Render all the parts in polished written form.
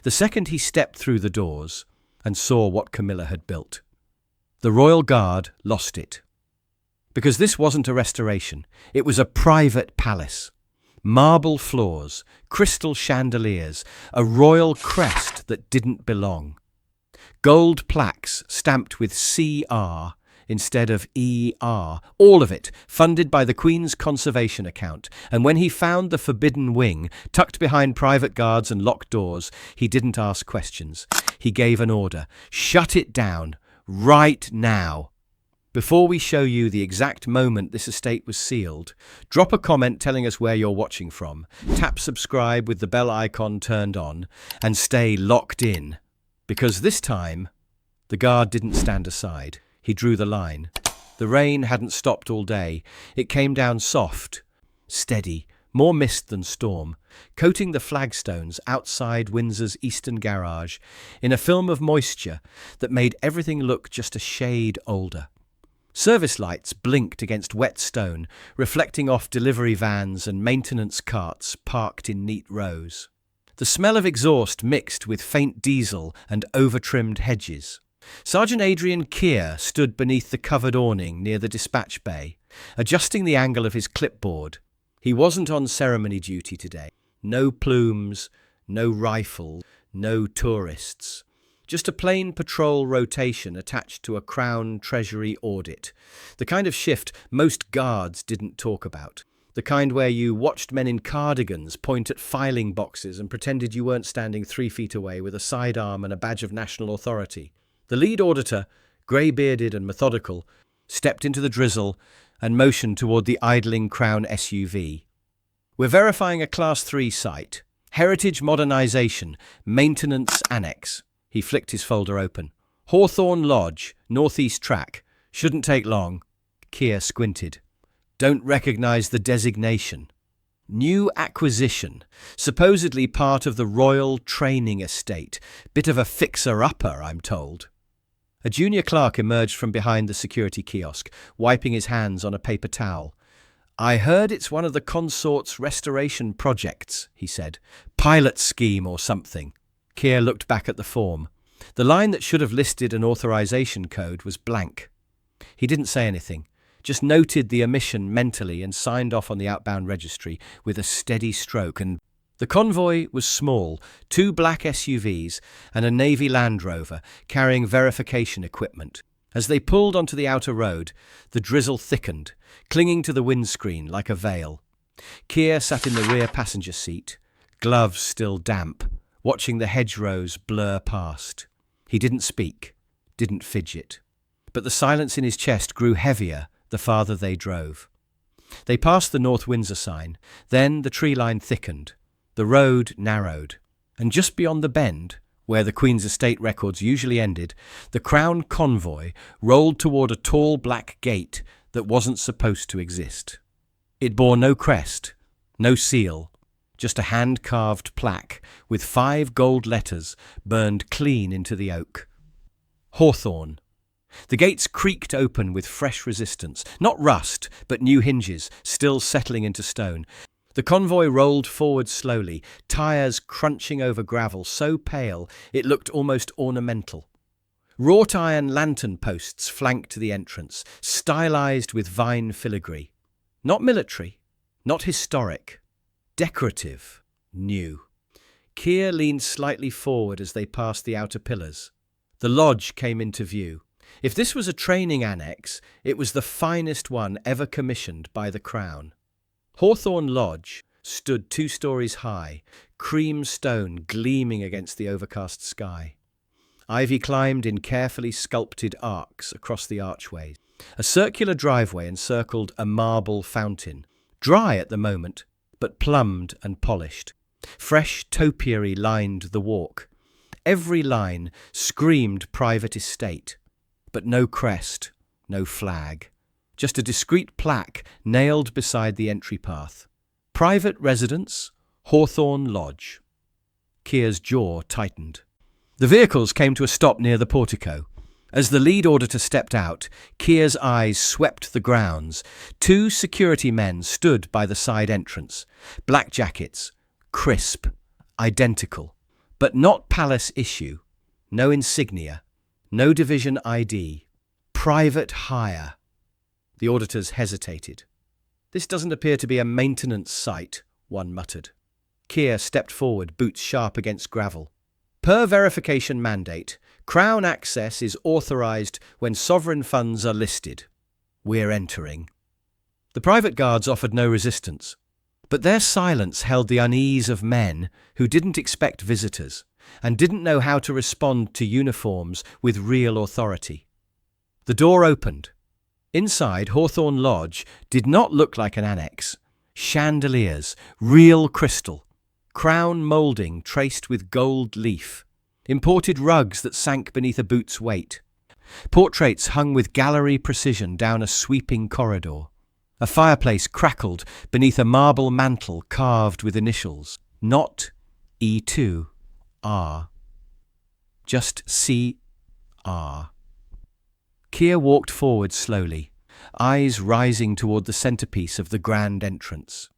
The second he stepped through the doors and saw what Camilla had built, the royal guard lost it. Because this wasn't a restoration, it was a private palace. Marble floors, crystal chandeliers, a royal crest that didn't belong. Gold plaques stamped with CR instead of ER, all of it funded by the Queen's conservation account. And when he found the forbidden wing, tucked behind private guards and locked doors, he didn't ask questions. He gave an order. Shut it down, right now. Before we show you the exact moment this estate was sealed, drop a comment telling us where you're watching from, tap subscribe with the bell icon turned on, and stay locked in. Because this time, the guard didn't stand aside. He drew the line. The rain hadn't stopped all day. It came down soft, steady, more mist than storm, coating the flagstones outside Windsor's eastern garage in a film of moisture that made everything look just a shade older. Service lights blinked against wet stone, reflecting off delivery vans and maintenance carts parked in neat rows. The smell of exhaust mixed with faint diesel and over-trimmed hedges. Sergeant Adrian Keir stood beneath the covered awning near the dispatch bay, adjusting the angle of his clipboard. He wasn't on ceremony duty today. No plumes, no rifle, no tourists. Just a plain patrol rotation attached to a Crown Treasury audit. The kind of shift most guards didn't talk about. The kind where you watched men in cardigans point at filing boxes and pretended you weren't standing 3 feet away with a sidearm and a badge of national authority. The lead auditor, grey-bearded and methodical, stepped into the drizzle and motioned toward the idling Crown SUV. We're verifying a Class 3 site. Heritage Modernisation, Maintenance Annex. He flicked his folder open. Hawthorne Lodge, Northeast Track. Shouldn't take long. Keir squinted. Don't recognise the designation. New acquisition, supposedly part of the Royal Training Estate. Bit of a fixer-upper, I'm told. A junior clerk emerged from behind the security kiosk, wiping his hands on a paper towel. I heard it's one of the consort's restoration projects, he said. Pilot scheme or something. Keir looked back at the form. The line that should have listed an authorization code was blank. He didn't say anything, just noted the omission mentally and signed off on the outbound registry with a steady stroke. And the convoy was small, 2 black SUVs and a Navy Land Rover carrying verification equipment. As they pulled onto the outer road, the drizzle thickened, clinging to the windscreen like a veil. Keir sat in the rear passenger seat, gloves still damp, watching the hedgerows blur past. He didn't speak, didn't fidget. But the silence in his chest grew heavier the farther they drove. They passed the North Windsor sign, then the tree line thickened. The road narrowed, and just beyond the bend, where the Queen's estate records usually ended, the Crown convoy rolled toward a tall black gate that wasn't supposed to exist. It bore no crest, no seal, just a hand-carved plaque with 5 gold letters burned clean into the oak. Hawthorne. The gates creaked open with fresh resistance, not rust, but new hinges, still settling into stone. The convoy rolled forward slowly, tyres crunching over gravel so pale it looked almost ornamental. Wrought iron lantern posts flanked the entrance, stylized with vine filigree. Not military, not historic. Decorative, new. Keir leaned slightly forward as they passed the outer pillars. The lodge came into view. If this was a training annex, it was the finest one ever commissioned by the Crown. Hawthorne Lodge stood 2 stories high, cream stone gleaming against the overcast sky. Ivy climbed in carefully sculpted arcs across the archways. A circular driveway encircled a marble fountain, dry at the moment, but plumbed and polished. Fresh topiary lined the walk. Every line screamed private estate, but no crest, no flag. Just a discreet plaque nailed beside the entry path. Private residence, Hawthorne Lodge. Keir's jaw tightened. The vehicles came to a stop near the portico. As the lead auditor stepped out, Keir's eyes swept the grounds. 2 security men stood by the side entrance. Black jackets, crisp, identical. but not palace issue, no insignia, no division ID, private hire. The auditors hesitated. This doesn't appear to be a maintenance site, one muttered. Keir stepped forward, boots sharp against gravel. Per verification mandate, Crown access is authorised when sovereign funds are listed. We're entering. The private guards offered no resistance, but their silence held the unease of men who didn't expect visitors and didn't know how to respond to uniforms with real authority. The door opened. Inside, Hawthorne Lodge did not look like an annex. Chandeliers, real crystal, crown moulding traced with gold leaf, imported rugs that sank beneath a boot's weight, portraits hung with gallery precision down a sweeping corridor. A fireplace crackled beneath a marble mantle carved with initials, not E2R, just CR. Keir walked forward slowly, eyes rising toward the centerpiece of the grand entrance.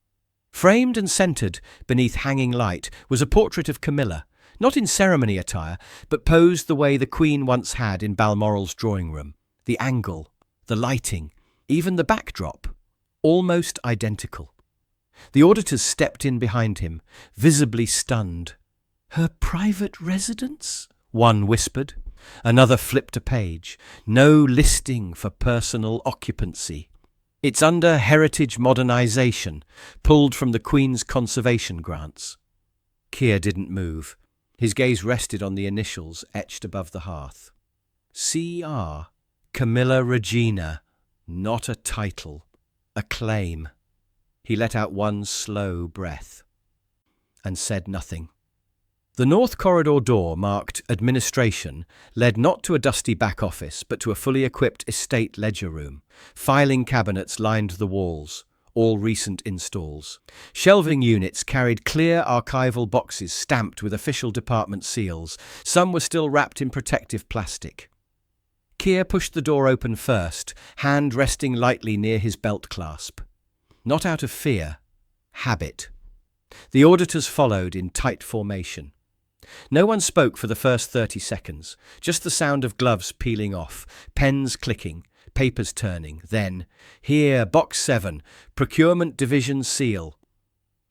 Framed and centered beneath hanging light was a portrait of Camilla, not in ceremony attire, but posed the way the Queen once had in Balmoral's drawing room. The angle, the lighting, even the backdrop, almost identical. The auditors stepped in behind him, visibly stunned. "Her private residence?" one whispered. Another flipped a page. No listing for personal occupancy. It's under heritage modernisation, pulled from the Queen's conservation grants. Keir didn't move. His gaze rested on the initials etched above the hearth. CR, Camilla Regina, not a title, a claim. He let out one slow breath and said nothing. The north corridor door marked administration led not to a dusty back office, but to a fully equipped estate ledger room. Filing cabinets lined the walls, all recent installs. Shelving units carried clear archival boxes stamped with official department seals. Some were still wrapped in protective plastic. Keir pushed the door open first, hand resting lightly near his belt clasp. Not out of fear, habit. The auditors followed in tight formation. No one spoke for the first 30 seconds, just the sound of gloves peeling off, pens clicking, papers turning. Then, "Here, Box 7, Procurement Division Seal."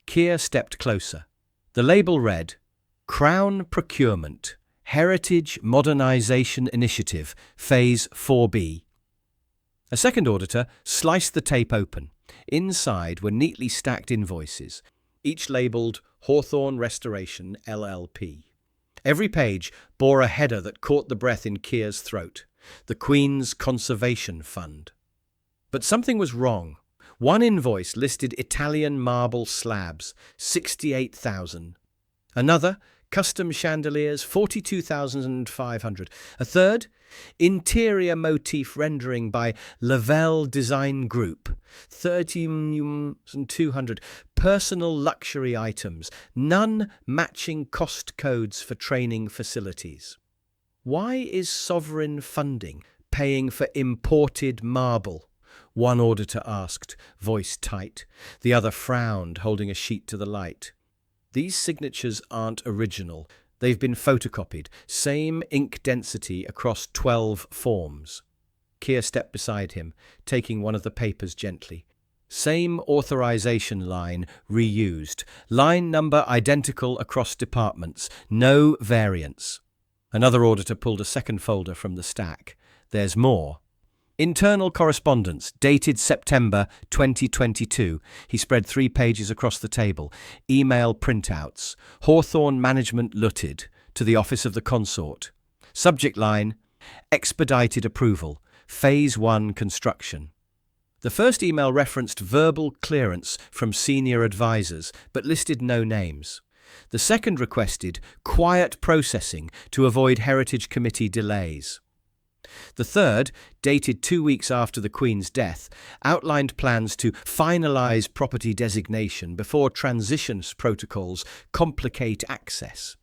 Keir stepped closer. The label read, "Crown Procurement, Heritage Modernisation Initiative, Phase 4B. A second auditor sliced the tape open. Inside were neatly stacked invoices, each labelled Hawthorne Restoration, LLP. Every page bore a header that caught the breath in Keir's throat. The Queen's Conservation Fund. But something was wrong. One invoice listed Italian marble slabs, 68,000. Another, custom chandeliers, 42,500. A third, interior motif rendering by Lavelle Design Group, 30,200. Personal luxury items, none matching cost codes for training facilities. Why is sovereign funding paying for imported marble? One auditor asked, voice tight. The other frowned, holding a sheet to the light. These signatures aren't original. They've been photocopied, same ink density across 12 forms. Keir stepped beside him, taking one of the papers gently. Same authorization line reused. Line number identical across departments. No variance. Another auditor pulled a second folder from the stack. There's more. Internal correspondence, dated September 2022. He spread 3 pages across the table. Email printouts. Hawthorne Management Lutted to the Office of the Consort. Subject line, expedited approval. Phase 1 construction. The first email referenced verbal clearance from senior advisors, but listed no names. The second requested quiet processing to avoid Heritage Committee delays. The third, dated 2 weeks after the Queen's death, outlined plans to finalise property designation before transition protocols complicate access.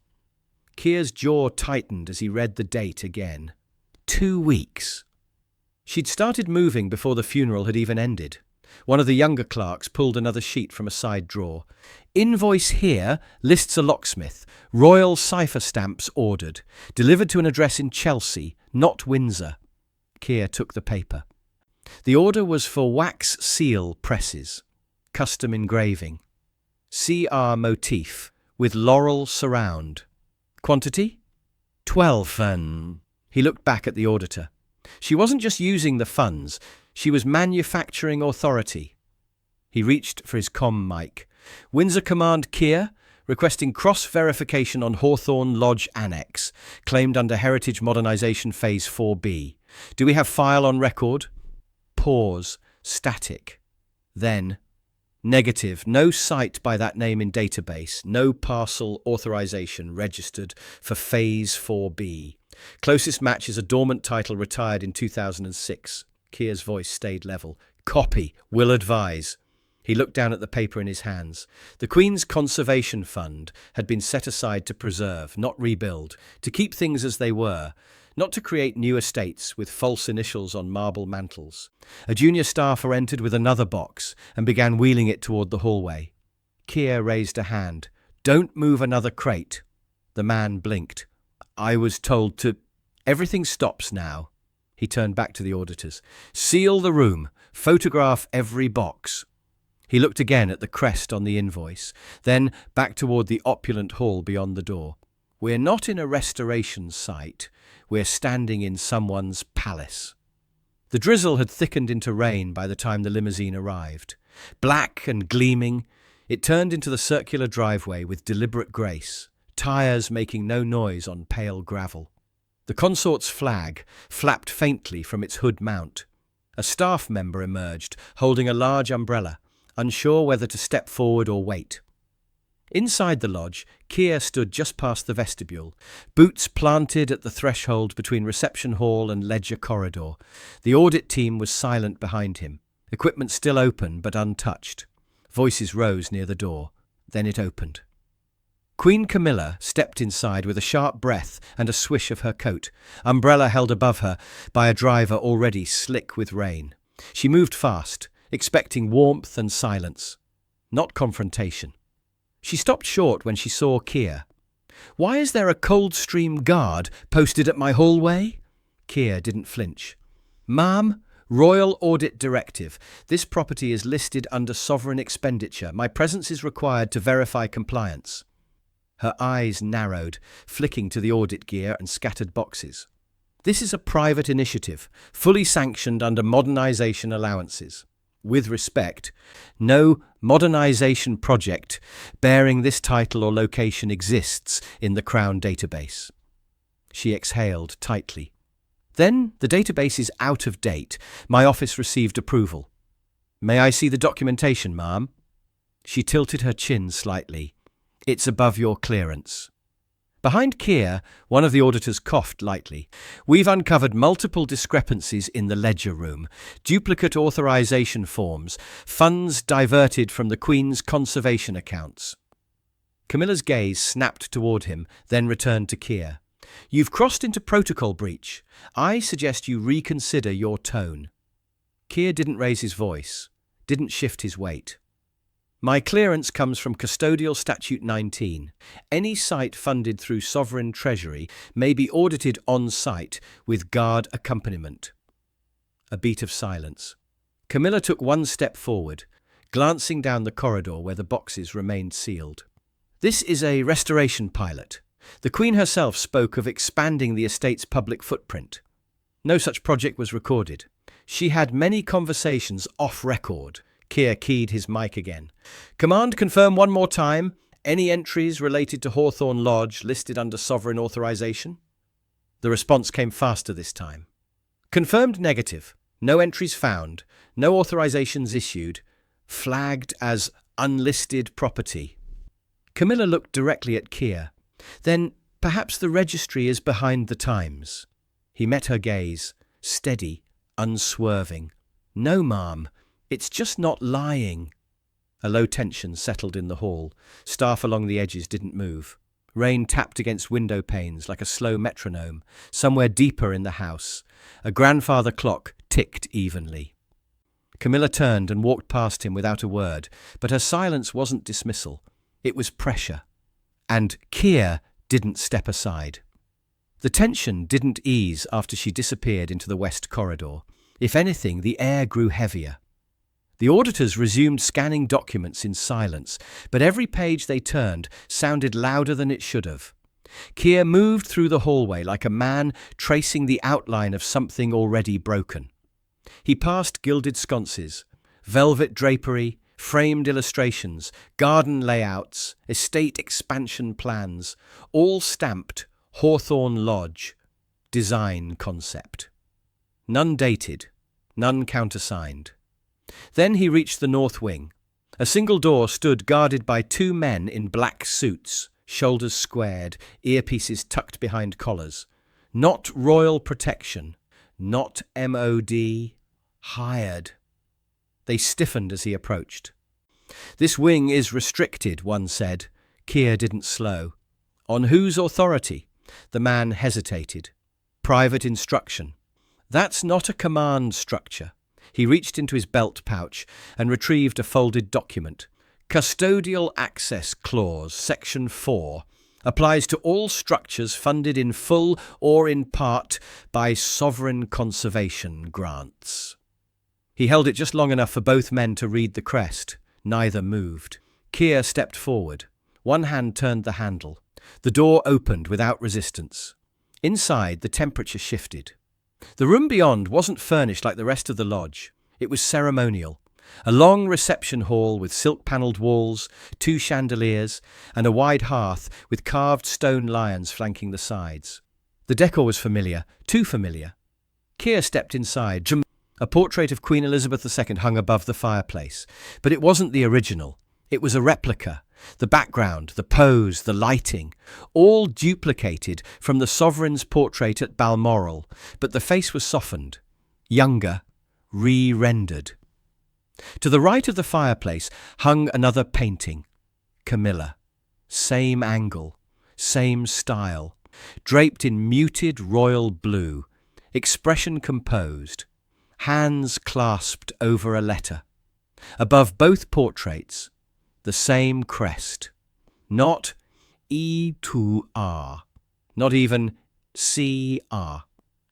Keir's jaw tightened as he read the date again. 2 weeks. She'd started moving before the funeral had even ended. One of the younger clerks pulled another sheet from a side drawer. Invoice here lists a locksmith. Royal cipher stamps ordered. Delivered to an address in Chelsea, not Windsor. Keir took the paper. The order was for wax seal presses. Custom engraving. CR motif with laurel surround. Quantity? 12. He looked back at the auditor. She wasn't just using the funds, she was manufacturing authority. He reached for his comm mic. Windsor Command Keir, requesting cross-verification on Hawthorne Lodge Annex, claimed under Heritage Modernisation Phase 4B. Do we have file on record? Pause. Static. Then, negative. No site by that name in database. No parcel authorization registered for Phase 4B. Closest match is a dormant title retired in 2006. Keir's voice stayed level. Copy. Will advise. He looked down at the paper in his hands. The Queen's Conservation Fund had been set aside to preserve, not rebuild, to keep things as they were, not to create new estates with false initials on marble mantles. A junior staffer entered with another box and began wheeling it toward the hallway. Keir raised a hand. Don't move another crate. The man blinked. I was told to... Everything stops now. He turned back to the auditors. Seal the room. Photograph every box. He looked again at the crest on the invoice, then back toward the opulent hall beyond the door. We're not in a restoration site. We're standing in someone's palace. The drizzle had thickened into rain by the time the limousine arrived. Black and gleaming, it turned into the circular driveway with deliberate grace, tires making no noise on pale gravel. The consort's flag flapped faintly from its hood mount. A staff member emerged, holding a large umbrella, unsure whether to step forward or wait. Inside the lodge, Keir stood just past the vestibule, boots planted at the threshold between reception hall and ledger corridor. The audit team was silent behind him, equipment still open but untouched. Voices rose near the door. Then it opened. Queen Camilla stepped inside with a sharp breath and a swish of her coat, umbrella held above her by a driver already slick with rain. She moved fast, expecting warmth and silence, not confrontation. She stopped short when she saw Keir. Why is there a Coldstream Guard posted at my hallway? Keir didn't flinch. Ma'am, Royal Audit Directive. This property is listed under sovereign expenditure. My presence is required to verify compliance. Her eyes narrowed, flicking to the audit gear and scattered boxes. This is a private initiative, fully sanctioned under modernisation allowances. With respect, no modernisation project bearing this title or location exists in the Crown database. She exhaled tightly. Then the database is out of date. My office received approval. May I see the documentation, ma'am? She tilted her chin slightly. It's above your clearance. Behind Keir, one of the auditors coughed lightly. We've uncovered multiple discrepancies in the ledger room, duplicate authorization forms, funds diverted from the Queen's conservation accounts. Camilla's gaze snapped toward him, then returned to Keir. You've crossed into protocol breach. I suggest you reconsider your tone. Keir didn't raise his voice, didn't shift his weight. My clearance comes from Custodial Statute 19. Any site funded through Sovereign Treasury may be audited on-site with guard accompaniment. A beat of silence. Camilla took one step forward, glancing down the corridor where the boxes remained sealed. This is a restoration pilot. The Queen herself spoke of expanding the estate's public footprint. No such project was recorded. She had many conversations off record. Keir keyed his mic again. Command, confirm one more time. Any entries related to Hawthorne Lodge listed under sovereign authorization? The response came faster this time. Confirmed negative. No entries found. No authorizations issued. Flagged as unlisted property. Camilla looked directly at Keir. Then perhaps the registry is behind the times. He met her gaze, steady, unswerving. No, ma'am. It's just not lying. A low tension settled in the hall. Staff along the edges didn't move. Rain tapped against window panes like a slow metronome. Somewhere deeper in the house, a grandfather clock ticked evenly. Camilla turned and walked past him without a word, but her silence wasn't dismissal. It was pressure. And Keir didn't step aside. The tension didn't ease after she disappeared into the west corridor. If anything, the air grew heavier. The auditors resumed scanning documents in silence, but every page they turned sounded louder than it should have. Keir moved through the hallway like a man tracing the outline of something already broken. He passed gilded sconces, velvet drapery, framed illustrations, garden layouts, estate expansion plans, all stamped Hawthorne Lodge, design concept. None dated, none countersigned. Then he reached the north wing. A single door stood guarded by two men in black suits, shoulders squared, earpieces tucked behind collars. Not royal protection, not MOD, hired. They stiffened as he approached. "This wing is restricted," one said. Keir didn't slow. "On whose authority?" The man hesitated. "Private instruction." "That's not a command structure." He reached into his belt pouch and retrieved a folded document. "Custodial Access Clause, Section 4, applies to all structures funded in full or in part by sovereign conservation grants." He held it just long enough for both men to read the crest. Neither moved. Keir stepped forward. One hand turned the handle. The door opened without resistance. Inside, the temperature shifted. The room beyond wasn't furnished like the rest of the lodge. It was ceremonial. A long reception hall with silk-panelled walls, two chandeliers, and a wide hearth with carved stone lions flanking the sides. The decor was familiar, too familiar. Keir stepped inside. A portrait of Queen Elizabeth II hung above the fireplace, but it wasn't the original. It was a replica. The background, the pose, the lighting, all duplicated from the sovereign's portrait at Balmoral, but the face was softened, younger, re-rendered. To the right of the fireplace hung another painting. Camilla. Same angle, same style, draped in muted royal blue, expression composed, hands clasped over a letter. Above both portraits, the same crest. Not E2R, not even CR.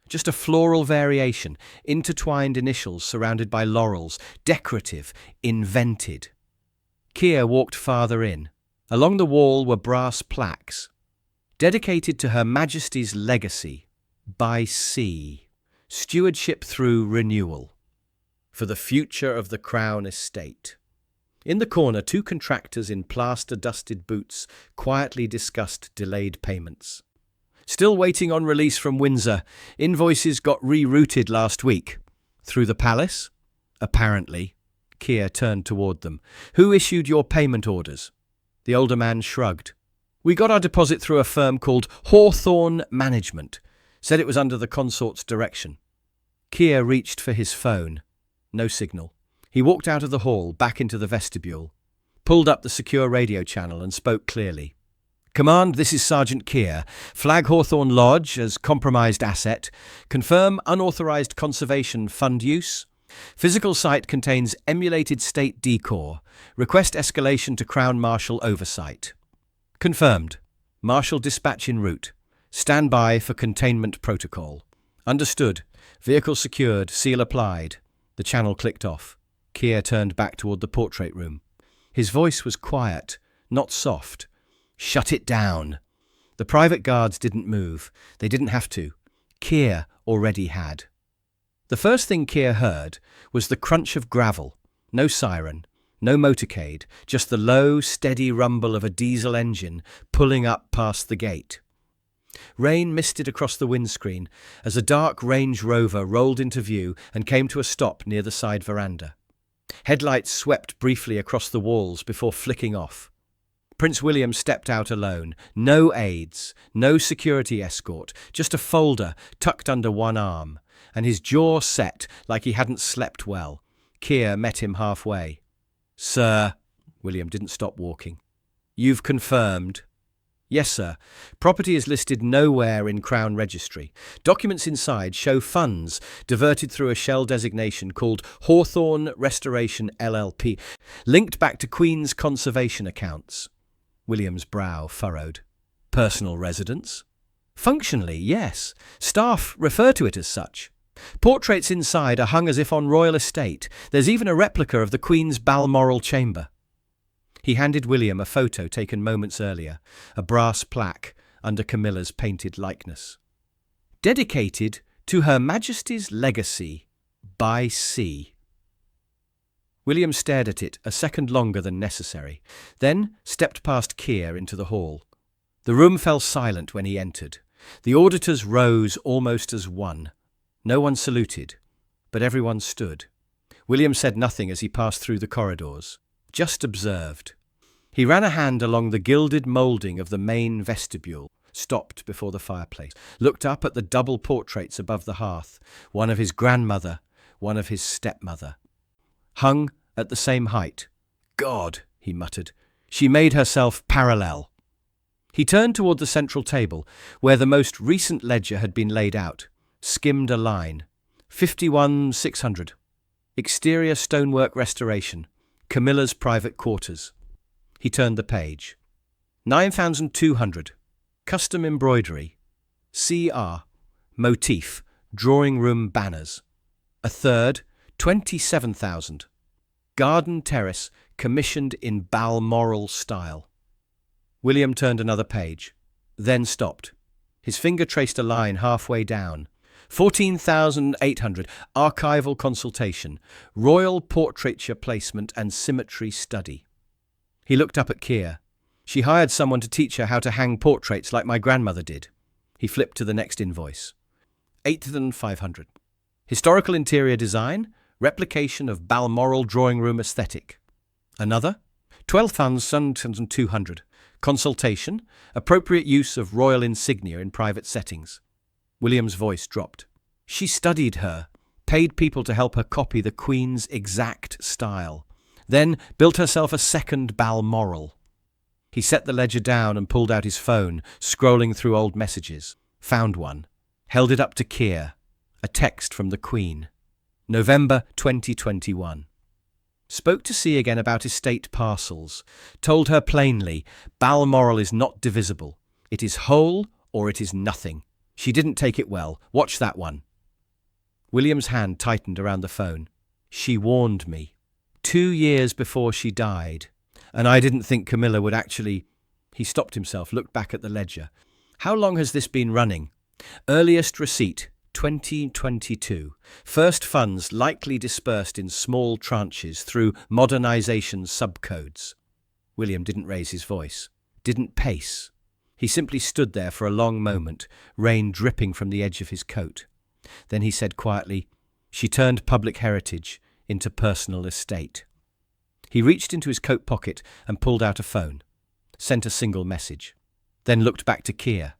Just a floral variation, intertwined initials surrounded by laurels, decorative, invented. Keir walked farther in. Along the wall were brass plaques, dedicated to Her Majesty's legacy, by sea, stewardship through renewal, for the future of the Crown Estate. In the corner, two contractors in plaster-dusted boots quietly discussed delayed payments. "Still waiting on release from Windsor. Invoices got rerouted last week." "Through the palace?" "Apparently." Keir turned toward them. "Who issued your payment orders?" The older man shrugged. "We got our deposit through a firm called Hawthorne Management. Said it was under the consort's direction." Keir reached for his phone. No signal. He walked out of the hall, back into the vestibule, pulled up the secure radio channel and spoke clearly. "Command, this is Sergeant Keir. Flag Hawthorne Lodge as compromised asset. Confirm unauthorized conservation fund use. Physical site contains emulated state decor. Request escalation to Crown Marshal oversight." "Confirmed. Marshal dispatch en route. Stand by for containment protocol." "Understood. Vehicle secured. Seal applied." The channel clicked off. Keir turned back toward the portrait room. His voice was quiet, not soft. "Shut it down." The private guards didn't move. They didn't have to. Keir already had. The first thing Keir heard was the crunch of gravel. No siren, no motorcade, just the low, steady rumble of a diesel engine pulling up past the gate. Rain misted across the windscreen as a dark Range Rover rolled into view and came to a stop near the side veranda. Headlights swept briefly across the walls before flicking off. Prince William stepped out alone. No aides, no security escort, just a folder tucked under one arm, and his jaw set like he hadn't slept well. Keir met him halfway. "Sir," William didn't stop walking. "You've confirmed." Yes, sir. Property is listed nowhere in Crown Registry. Documents inside show funds diverted through a shell designation called Hawthorne Restoration LLP, linked back to Queen's conservation accounts. William's brow furrowed. Personal residence? Functionally, yes. Staff refer to it as such. Portraits inside are hung as if on royal estate. There's even a replica of the Queen's Balmoral chamber. He handed William a photo taken moments earlier, a brass plaque under Camilla's painted likeness. Dedicated to Her Majesty's legacy, by C. William stared at it a second longer than necessary, then stepped past Keir into the hall. The room fell silent when he entered. The auditors rose almost as one. No one saluted, but everyone stood. William said nothing as he passed through the corridors, just observed. He ran a hand along the gilded moulding of the main vestibule, stopped before the fireplace, looked up at the double portraits above the hearth, one of his grandmother, one of his stepmother. Hung at the same height. God, he muttered, she made herself parallel. He turned toward the central table, where the most recent ledger had been laid out, skimmed a line. 51,600. Exterior stonework restoration. Camilla's private quarters. He turned the page. 9,200. Custom embroidery. CR. Motif. Drawing room banners. A third. 27,000. Garden terrace commissioned in Balmoral style. William turned another page, then stopped. His finger traced a line halfway down. 14,800. Archival consultation. Royal portraiture placement and symmetry study. He looked up at Keir. She hired someone to teach her how to hang portraits like my grandmother did. He flipped to the next invoice. 8,500. Historical interior design. Replication of Balmoral drawing room aesthetic. Another. 12,200. Consultation. Appropriate use of royal insignia in private settings. William's voice dropped. She studied her, paid people to help her copy the Queen's exact style, then built herself a second Balmoral. He set the ledger down and pulled out his phone, scrolling through old messages. Found one. Held it up to Keir. A text from the Queen. November 2021. Spoke to C again about estate parcels. Told her plainly, Balmoral is not divisible. It is whole or it is nothing. She didn't take it well. Watch that one. William's hand tightened around the phone. She warned me. 2 years before she died. And I didn't think Camilla would actually... He stopped himself, looked back at the ledger. How long has this been running? Earliest receipt, 2022. First funds likely dispersed in small tranches through modernization subcodes. William didn't raise his voice, didn't pace. He simply stood there for a long moment, rain dripping from the edge of his coat. Then he said quietly, she turned public heritage into personal estate. He reached into his coat pocket and pulled out a phone, sent a single message, then looked back to Keir.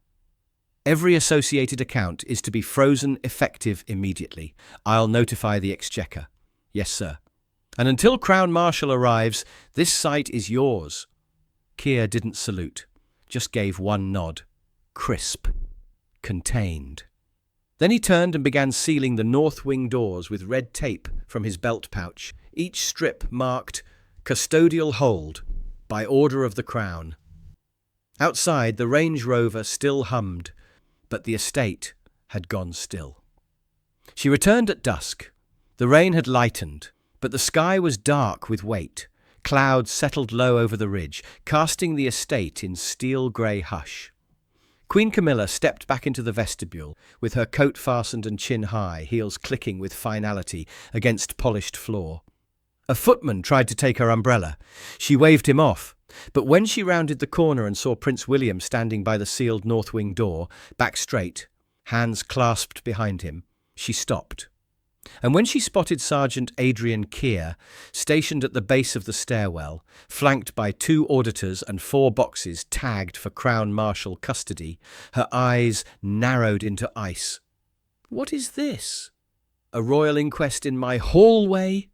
Every associated account is to be frozen effective immediately. I'll notify the Exchequer. Yes, sir. And until Crown Marshal arrives, this site is yours. Keir didn't salute, just gave one nod. Crisp. Contained. Then he turned and began sealing the north wing doors with red tape from his belt pouch, each strip marked Custodial Hold, by order of the Crown. Outside, the Range Rover still hummed, but the estate had gone still. She returned at dusk. The rain had lightened, but the sky was dark with weight. Clouds settled low over the ridge, casting the estate in steel-grey hush. Queen Camilla stepped back into the vestibule, with her coat fastened and chin high, heels clicking with finality against polished floor. A footman tried to take her umbrella. She waved him off, but when she rounded the corner and saw Prince William standing by the sealed north wing door, back straight, hands clasped behind him, she stopped. And when she spotted Sergeant Adrian Keir, stationed at the base of the stairwell, flanked by 2 auditors and 4 boxes tagged for Crown Marshal custody, her eyes narrowed into ice. What is this? A royal inquest in my hallway?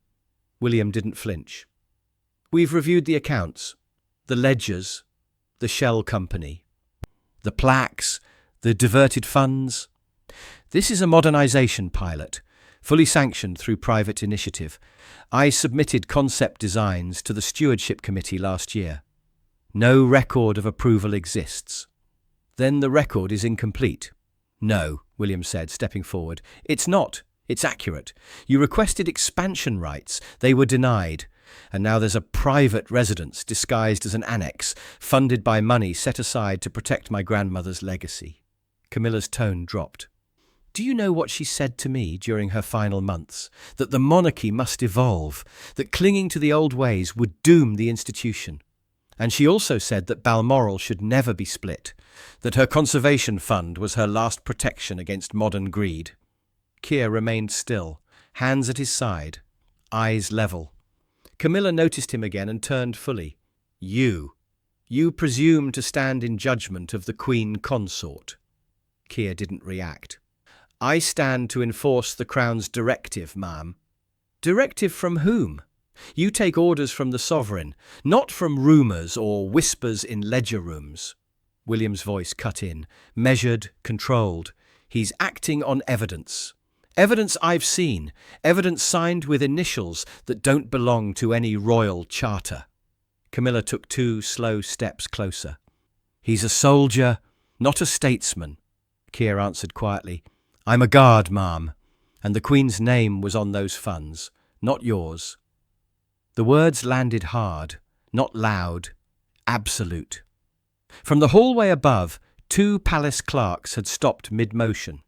William didn't flinch. We've reviewed the accounts, the ledgers, the shell company. The plaques, the diverted funds. This is a modernisation pilot, fully sanctioned through private initiative. I submitted concept designs to the Stewardship Committee last year. No record of approval exists. Then the record is incomplete. No, William said, stepping forward. It's not. It's accurate. You requested expansion rights. They were denied. And now there's a private residence disguised as an annex, funded by money set aside to protect my grandmother's legacy. Camilla's tone dropped. Do you know what she said to me during her final months? That the monarchy must evolve, that clinging to the old ways would doom the institution. And she also said that Balmoral should never be split, that her conservation fund was her last protection against modern greed. Keir remained still, hands at his side, eyes level. Camilla noticed him again and turned fully. You presume to stand in judgment of the Queen Consort. Keir didn't react. I stand to enforce the Crown's directive, ma'am. Directive from whom? You take orders from the sovereign, not from rumours or whispers in ledger rooms. William's voice cut in, measured, controlled. He's acting on evidence. Evidence I've seen, evidence signed with initials that don't belong to any royal charter. Camilla took 2 slow steps closer. He's a soldier, not a statesman, Keir answered quietly. I'm a guard, ma'am, and the Queen's name was on those funds, not yours. The words landed hard, not loud, absolute. From the hallway above, 2 palace clerks had stopped mid-motion.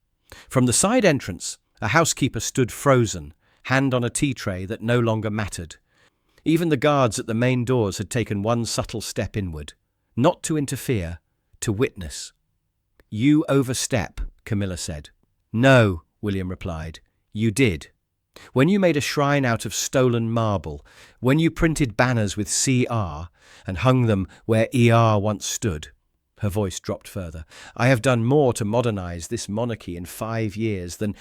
From the side entrance, a housekeeper stood frozen, hand on a tea tray that no longer mattered. Even the guards at the main doors had taken one subtle step inward, not to interfere, to witness. You overstep, Camilla said. No, William replied. You did. When you made a shrine out of stolen marble, when you printed banners with CR and hung them where ER once stood. Her voice dropped further. I have done more to modernise this monarchy in 5 years than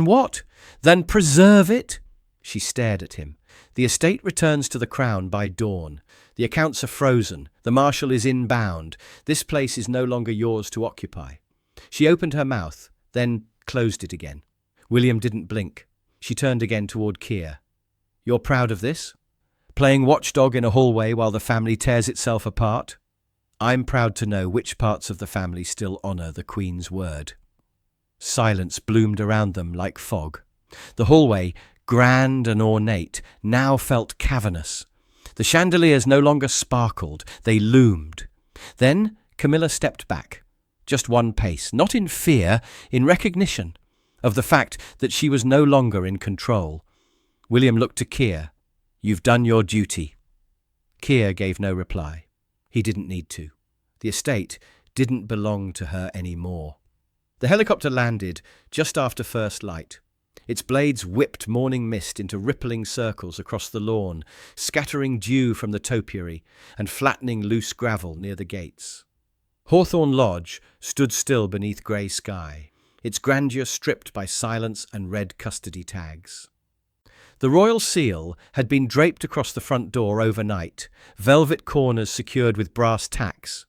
what? Than preserve it? She stared at him. The estate returns to the Crown by dawn. The accounts are frozen. The Marshal is inbound. This place is no longer yours to occupy. She opened her mouth, then closed it again. William didn't blink. She turned again toward Keir. You're proud of this? Playing watchdog in a hallway while the family tears itself apart? I'm proud to know which parts of the family still honour the Queen's word. Silence bloomed around them like fog. The hallway, grand and ornate, now felt cavernous. The chandeliers no longer sparkled, they loomed. Then Camilla stepped back, just 1 pace, not in fear, in recognition of the fact that she was no longer in control. William looked to Keir. You've done your duty. Keir gave no reply. He didn't need to. The estate didn't belong to her anymore. The helicopter landed just after first light. Its blades whipped morning mist into rippling circles across the lawn, scattering dew from the topiary and flattening loose gravel near the gates. Hawthorne Lodge stood still beneath grey sky, its grandeur stripped by silence and red custody tags. The royal seal had been draped across the front door overnight, velvet corners secured with brass tacks.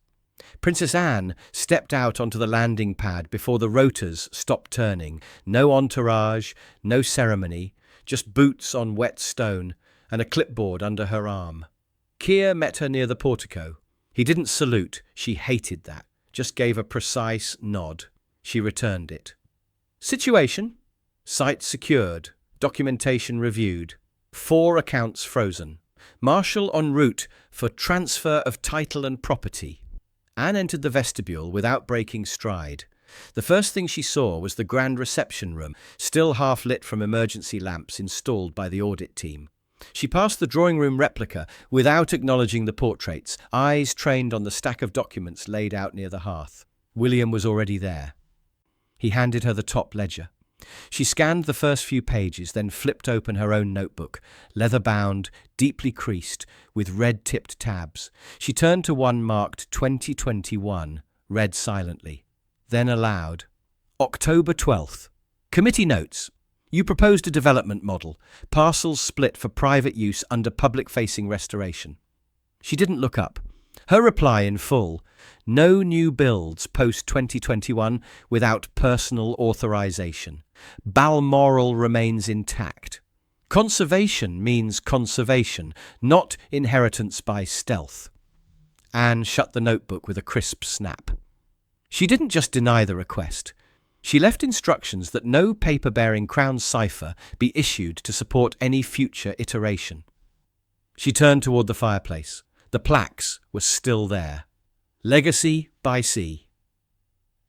Princess Anne stepped out onto the landing pad before the rotors stopped turning. No entourage, no ceremony, just boots on wet stone and a clipboard under her arm. Keir met her near the portico. He didn't salute, she hated that, just gave a precise nod. She returned it. Situation? Site secured. Documentation reviewed. 4 accounts frozen. Marshal en route for transfer of title and property. Anne entered the vestibule without breaking stride. The first thing she saw was the grand reception room, still half lit from emergency lamps installed by the audit team. She passed the drawing room replica without acknowledging the portraits, eyes trained on the stack of documents laid out near the hearth. William was already there. He handed her the top ledger. She scanned the first few pages, then flipped open her own notebook, leather-bound, deeply creased, with red-tipped tabs. She turned to one marked 2021, read silently. Then aloud, October 12th. Committee notes. You proposed a development model, parcels split for private use under public-facing restoration. She didn't look up. Her reply in full: no new builds post-2021 without personal authorization. Balmoral remains intact. Conservation means conservation, not inheritance by stealth. Anne shut the notebook with a crisp snap. She didn't just deny the request. She left instructions that no paper-bearing Crown cipher be issued to support any future iteration. She turned toward the fireplace. The plaques were still there. Legacy by Sea.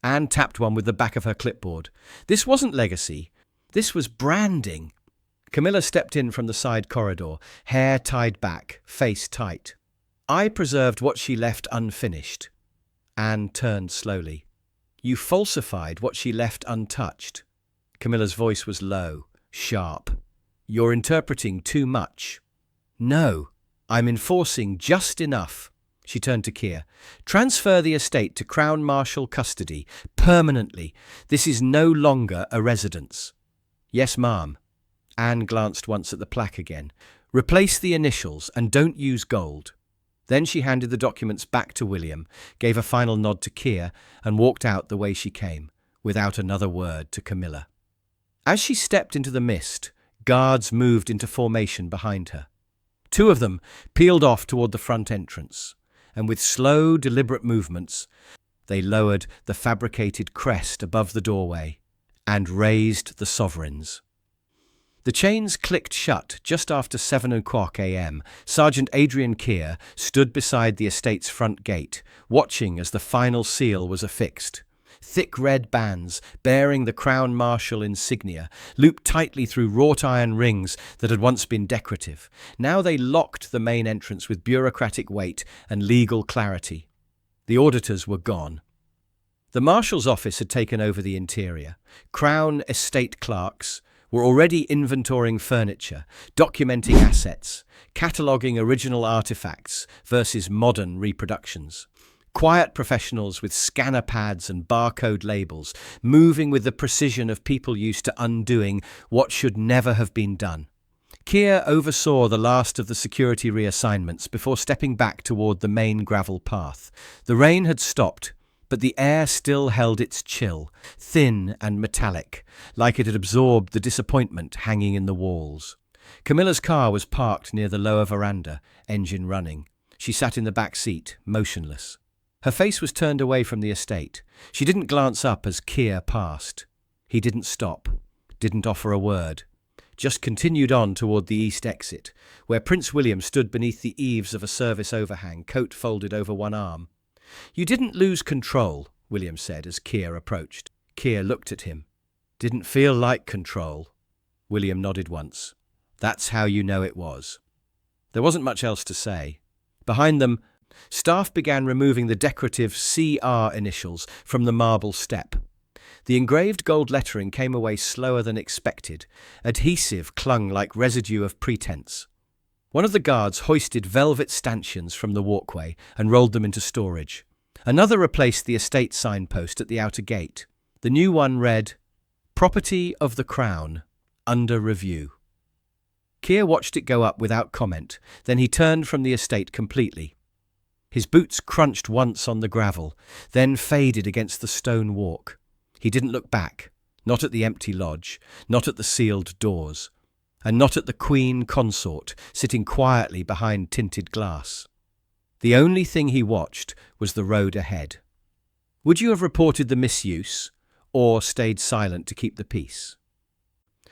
Anne tapped one with the back of her clipboard. This wasn't legacy. This was branding. Camilla stepped in from the side corridor, hair tied back, face tight. I preserved what she left unfinished. Anne turned slowly. You falsified what she left untouched. Camilla's voice was low, sharp. You're interpreting too much. No, I'm enforcing just enough. She turned to Keir. Transfer the estate to Crown Marshal custody, permanently. This is no longer a residence. Yes, ma'am. Anne glanced once at the plaque again. Replace the initials and don't use gold. Then she handed the documents back to William, gave a final nod to Keir, and walked out the way she came, without another word to Camilla. As she stepped into the mist, guards moved into formation behind her. Two of them peeled off toward the front entrance, and with slow, deliberate movements, they lowered the fabricated crest above the doorway and raised the sovereigns. The chains clicked shut just after 7:00 a.m. Sergeant Adrian Keir stood beside the estate's front gate, watching as the final seal was affixed. Thick red bands, bearing the Crown Marshal insignia, looped tightly through wrought iron rings that had once been decorative. Now they locked the main entrance with bureaucratic weight and legal clarity. The auditors were gone. The Marshal's office had taken over the interior. Crown estate clerks were already inventorying furniture, documenting assets, cataloguing original artifacts versus modern reproductions. Quiet professionals with scanner pads and barcode labels, moving with the precision of people used to undoing what should never have been done. Keir oversaw the last of the security reassignments before stepping back toward the main gravel path. The rain had stopped, but the air still held its chill, thin and metallic, like it had absorbed the disappointment hanging in the walls. Camilla's car was parked near the lower veranda, engine running. She sat in the back seat, motionless. Her face was turned away from the estate. She didn't glance up as Keir passed. He didn't stop, didn't offer a word, just continued on toward the east exit, where Prince William stood beneath the eaves of a service overhang, coat folded over one arm. You didn't lose control, William said as Keir approached. Keir looked at him. Didn't feel like control. William nodded once. That's how you know it was. There wasn't much else to say. Behind them, staff began removing the decorative CR initials from the marble step. The engraved gold lettering came away slower than expected. Adhesive clung like residue of pretense. One of the guards hoisted velvet stanchions from the walkway and rolled them into storage. Another replaced the estate signpost at the outer gate. The new one read, Property of the Crown, under review. Keir watched it go up without comment, then he turned from the estate completely. His boots crunched once on the gravel, then faded against the stone walk. He didn't look back, not at the empty lodge, not at the sealed doors, and not at the Queen Consort sitting quietly behind tinted glass. The only thing he watched was the road ahead. Would you have reported the misuse, or stayed silent to keep the peace?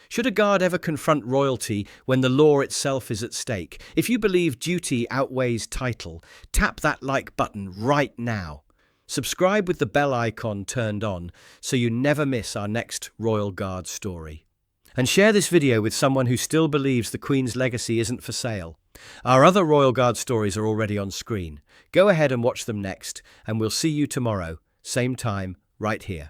Should a guard ever confront royalty when the law itself is at stake? If you believe duty outweighs title, tap that like button right now. Subscribe with the bell icon turned on so you never miss our next Royal Guard story. And share this video with someone who still believes the Queen's legacy isn't for sale. Our other Royal Guard stories are already on screen. Go ahead and watch them next, and we'll see you tomorrow, same time, right here.